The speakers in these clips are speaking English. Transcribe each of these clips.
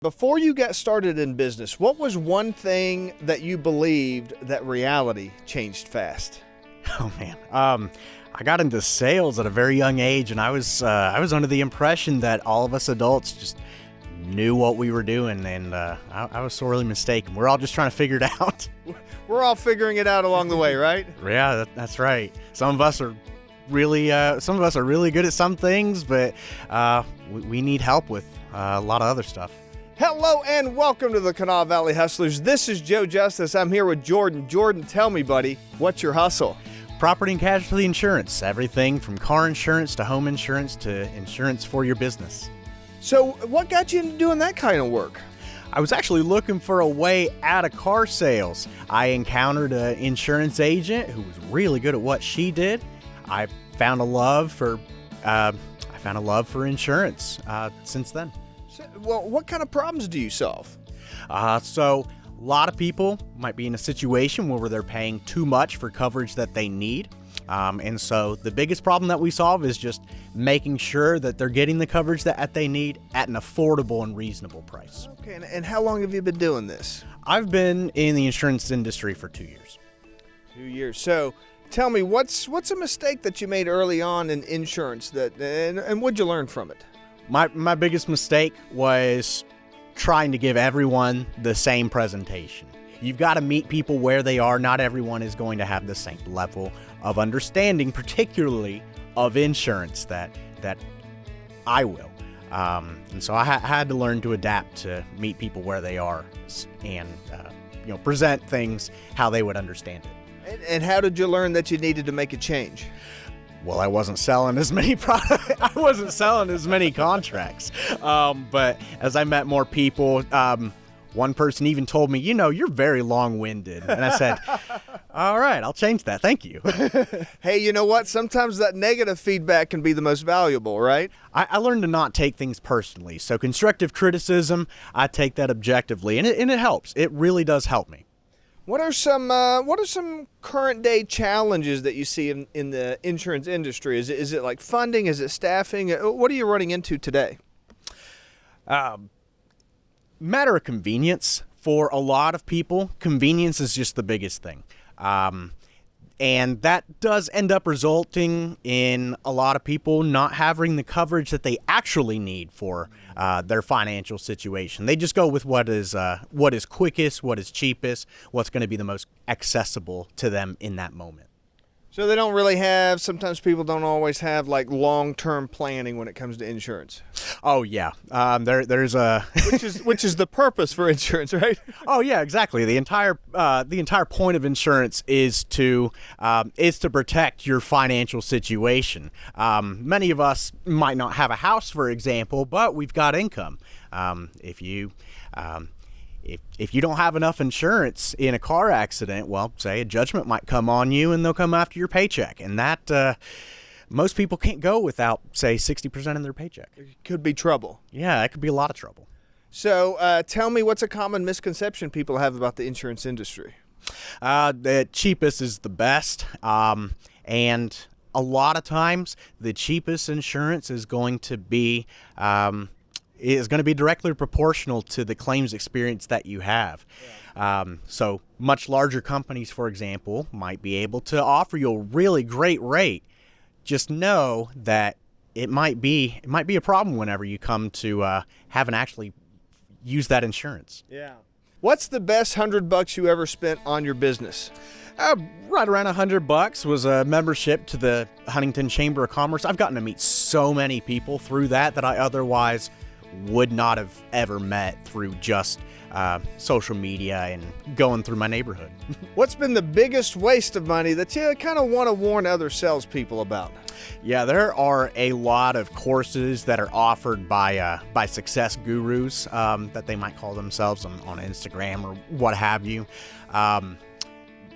Before you got started in business, what was one thing that you believed that reality changed fast? Oh man, I got into sales at a very young age, and I was under the impression that all of us adults just knew what we were doing, and I was sorely mistaken. We're all just trying to figure it out. We're all figuring it out along the way, right? Yeah, that's right. Some of us are really good at some things, but we need help with a lot of other stuff. Hello and welcome to the Kanawha Valley Hustlers. This is Joe Justice. I'm here with Jordan. Jordan, tell me, buddy, what's your hustle? Property and casualty insurance. Everything from car insurance to home insurance to insurance for your business. So what got you into doing that kind of work? I was actually looking for a way out of car sales. I encountered an insurance agent who was really good at what she did. I found a love for insurance since then. Well, what kind of problems do you solve? So a lot of people might be in a situation where they're paying too much for coverage that they need. And so the biggest problem that we solve is just making sure that they're getting the coverage that they need at an affordable and reasonable price. Okay, and how long have you been doing this? I've been in the insurance industry for 2 years. 2 years. So tell me, what's a mistake that you made early on in insurance and what'd you learn from it? My biggest mistake was trying to give everyone the same presentation. You've got to meet people where they are. Not everyone is going to have the same level of understanding, particularly of insurance that I will. And so I had to learn to adapt to meet people where they are and present things how they would understand it. And how did you learn that you needed to make a change? Well, I wasn't selling as many products. I wasn't selling as many contracts. But as I met more people, one person even told me, you're very long-winded. And I said, all right, I'll change that. Thank you. Hey, you know what? Sometimes that negative feedback can be the most valuable, right? I learned to not take things personally. So constructive criticism, I take that objectively, and it helps. It really does help me. What are some current day challenges that you see in the insurance industry? Is it like funding? Is it staffing? What are you running into today? Matter of convenience. For a lot of people, convenience is just the biggest thing. And that does end up resulting in a lot of people not having the coverage that they actually need for their financial situation. They just go with what is quickest, what is cheapest, what's going to be the most accessible to them in that moment. So they don't really sometimes people don't always have like long-term planning when it comes to insurance. Oh yeah. There's a which is the purpose for insurance, right? Oh yeah, exactly. The entire point of insurance is to protect your financial situation. Many of us might not have a house, for example, but we've got income. If you don't have enough insurance in a car accident, well, say a judgment might come on you and they'll come after your paycheck. And that, most people can't go without, say, 60% of their paycheck. It could be trouble. Yeah, it could be a lot of trouble. So tell me, what's a common misconception people have about the insurance industry? The cheapest is the best. And a lot of times the cheapest insurance is going to be directly proportional to the claims experience that you have. Yeah. So much larger companies, for example, might be able to offer you a really great rate. Just know that it might be a problem whenever you come to haven't actually used that insurance. Yeah. What's the best $100 you ever spent on your business? Right around $100 was a membership to the Huntington Chamber of Commerce. I've gotten to meet so many people through that I otherwise would not have ever met through just social media and going through my neighborhood. What's been the biggest waste of money that you kind of want to warn other salespeople about? Yeah, there are a lot of courses that are offered by success gurus that they might call themselves on Instagram or what have you.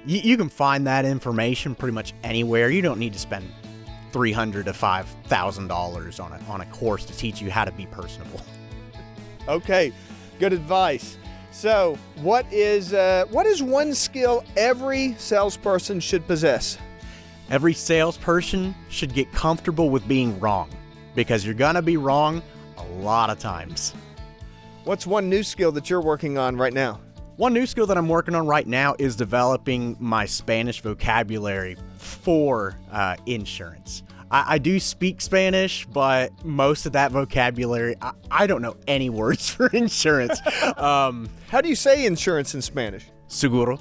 You can find that information pretty much anywhere. You don't need to spend $300 to $5,000 on a course to teach you how to be personable. Okay, good advice. So, what is one skill every salesperson should possess? Every salesperson should get comfortable with being wrong, because you're gonna be wrong a lot of times. What's one new skill that you're working on right now? One new skill that I'm working on right now is developing my Spanish vocabulary for insurance. I do speak Spanish, but most of that vocabulary, I don't know any words for insurance. How do you say insurance in Spanish? Seguro.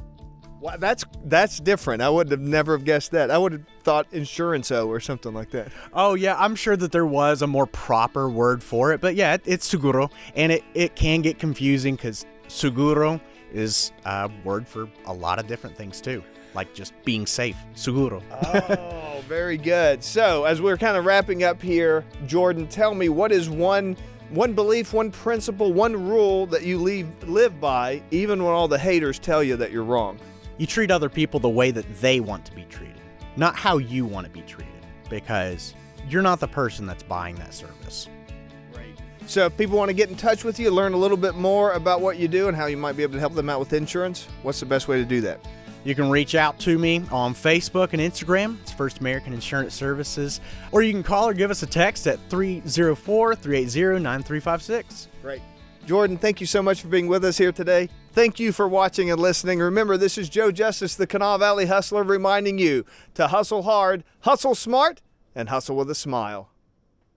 Well, that's different. I would have never have guessed that. I would have thought insurance-o or something like that. Oh, yeah, I'm sure that there was a more proper word for it, but yeah, it's seguro, and it can get confusing because seguro is a word for a lot of different things too, like just being safe. Seguro. Oh, very good. So, as we're kind of wrapping up here, Jordan, tell me, what is one belief, one principle, one rule that you live by, even when all the haters tell you that you're wrong? You treat other people the way that they want to be treated, not how you want to be treated, because you're not the person that's buying that service. Great. So if people want to get in touch with you, learn a little bit more about what you do and how you might be able to help them out with insurance, what's the best way to do that? You can reach out to me on Facebook and Instagram. It's First American Insurance Services. Or you can call or give us a text at 304-380-9356. Great. Jordan, thank you so much for being with us here today. Thank you for watching and listening. Remember, this is Joe Justice, the Kanawha Valley Hustler, reminding you to hustle hard, hustle smart, and hustle with a smile.